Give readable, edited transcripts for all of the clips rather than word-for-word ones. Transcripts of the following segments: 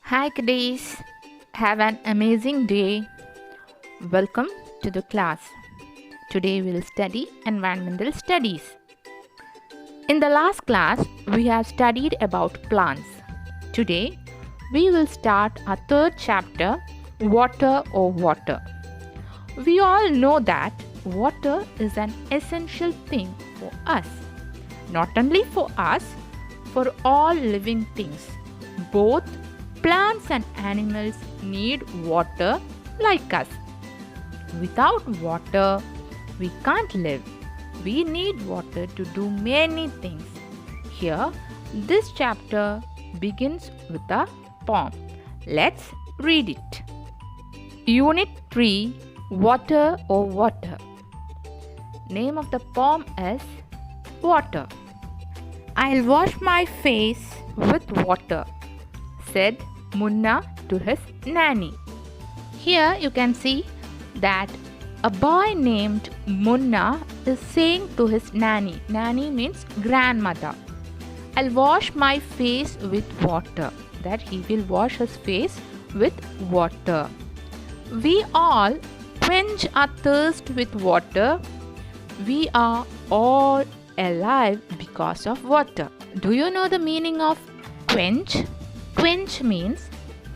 Hi kiddies, have an amazing day. Welcome to the class. Today we'll study environmental studies. In the last class, we have studied about plants. Today, we will start our third chapter, Water or Water. We all know that water is an essential thing for us. Not only for us, for all living things. Both plants and animals need water like us. Without water, we can't live. We need water to do many things. Here, this chapter begins with a poem. Let's read it. Unit 3, Water or Water. Name of the poem is Water. I'll wash my face with water, said Munna to his nanny. Here you can see that a boy named Munna is saying to his nanny. Nanny means grandmother. I'll wash my face with water. That he will wash his face with water. We all quench our thirst with water. We are all alive because of water. Do you know the meaning of quench? Quench means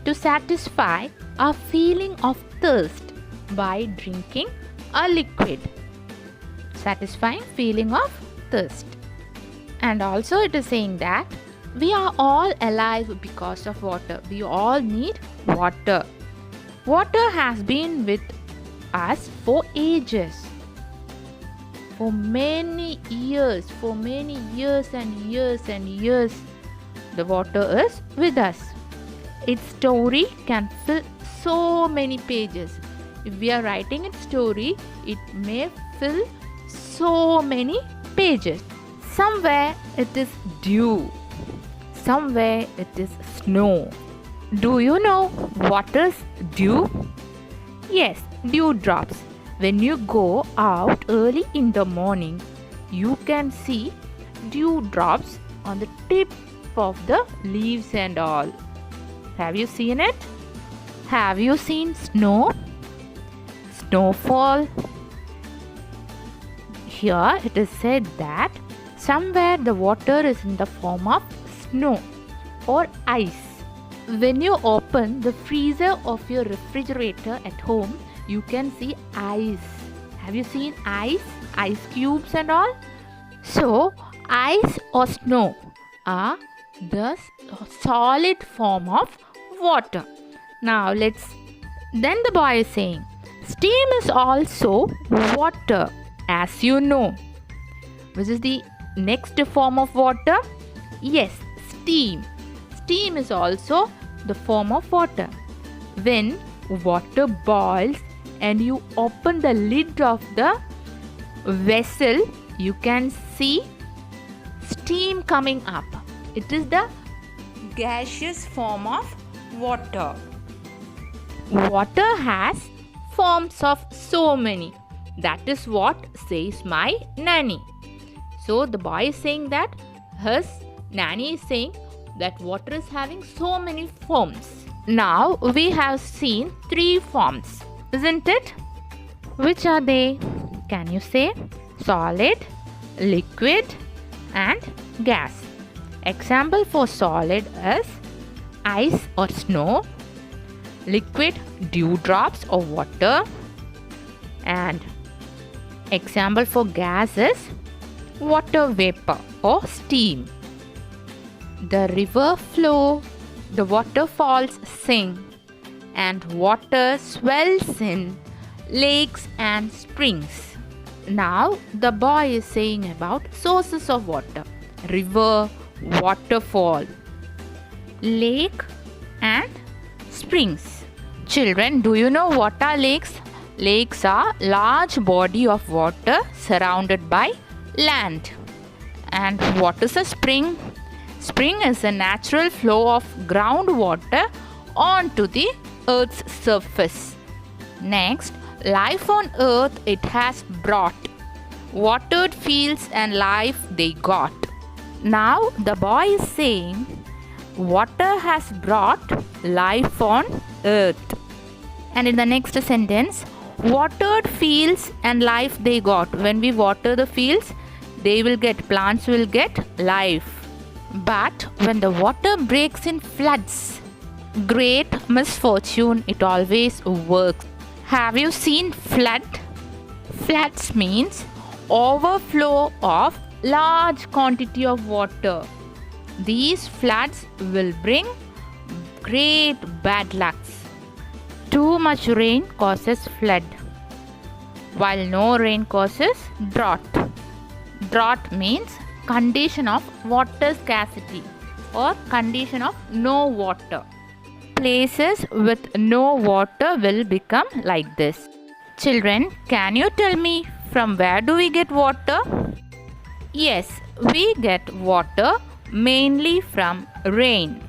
to satisfy a feeling of thirst by drinking a liquid. Satisfying feeling of thirst. And also it is saying that we are all alive because of water. We all need water. Water has been with us for ages. For many years and years, the water is with us. Its story can fill so many pages. If we are writing its story, it may fill so many pages. Somewhere it is dew. Somewhere it is snow. Do you know what is dew? Yes, dewdrops. When you go out early in the morning, you can see dewdrops on the tip of the leaves and all. Have you seen it? Have you seen snow? Snowfall? Here it is said that somewhere the water is in the form of snow or ice. When you open the freezer of your refrigerator at home, you can see ice. Have you seen ice? Ice cubes and all? So, ice or snow are the solid form of water. Now, then the boy is saying, steam is also water, as you know. Which is the next form of water? Yes, steam. Steam is also the form of water. When water boils and you open the lid of the vessel, you can see steam coming up. It is the gaseous form of water. Water has forms of so many. That is what says my nanny. So the boy is saying that his nanny is saying that water is having so many forms. Now we have seen 3 forms, isn't it? Which are they? Can you say? Solid, liquid and gas. Example for solid is ice or snow, liquid dewdrops or water, and example for gas is water vapor or steam. The river flow, the waterfalls sing, and water swells in lakes and springs. Now the boy is saying about sources of water: river, waterfall, lake and springs. Children, do you know what are lakes? Lakes are large body of water surrounded by land. And what is a spring? Spring is a natural flow of groundwater onto the earth's surface. Next, life on earth it has brought. Watered fields and life they got. Now the boy is saying water has brought life on earth. And in the next sentence, watered fields and life they got. When we water the fields, plants will get life. But when the water breaks in floods, great misfortune, it always works. Have you seen flood? Floods means overflow of large quantity of water. These floods will bring great bad lucks. Too much rain causes flood, while no rain causes drought. Drought means condition of water scarcity or condition of no water. Places with no water will become like this. Children, can you tell me from where do we get water? Yes, we get water mainly from rain.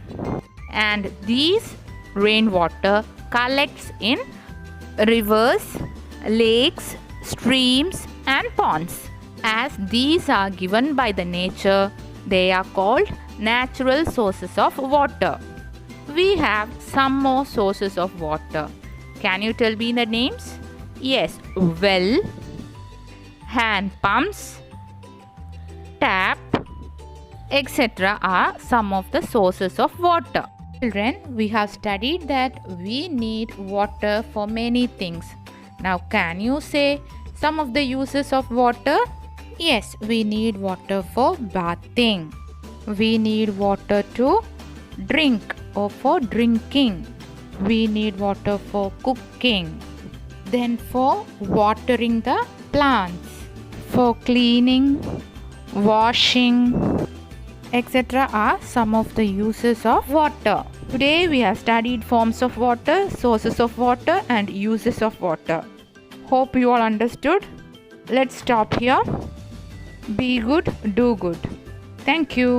And these rainwater collects in rivers, lakes, streams and ponds. As these are given by the nature, they are called natural sources of water. We have some more sources of water. Can you tell me the names? Yes, well, hand pumps, tap, etc. are some of the sources of water. Children, we have studied that we need water for many things. Now, can you say some of the uses of water? Yes, we need water for bathing. We need water to drink or for drinking. We need water for cooking. Then for watering the plants, for cleaning, washing, etc. are some of the uses of water. Today we have studied forms of water, sources of water and uses of water. Hope you all understood. Let's stop here. Be good, do good. Thank you.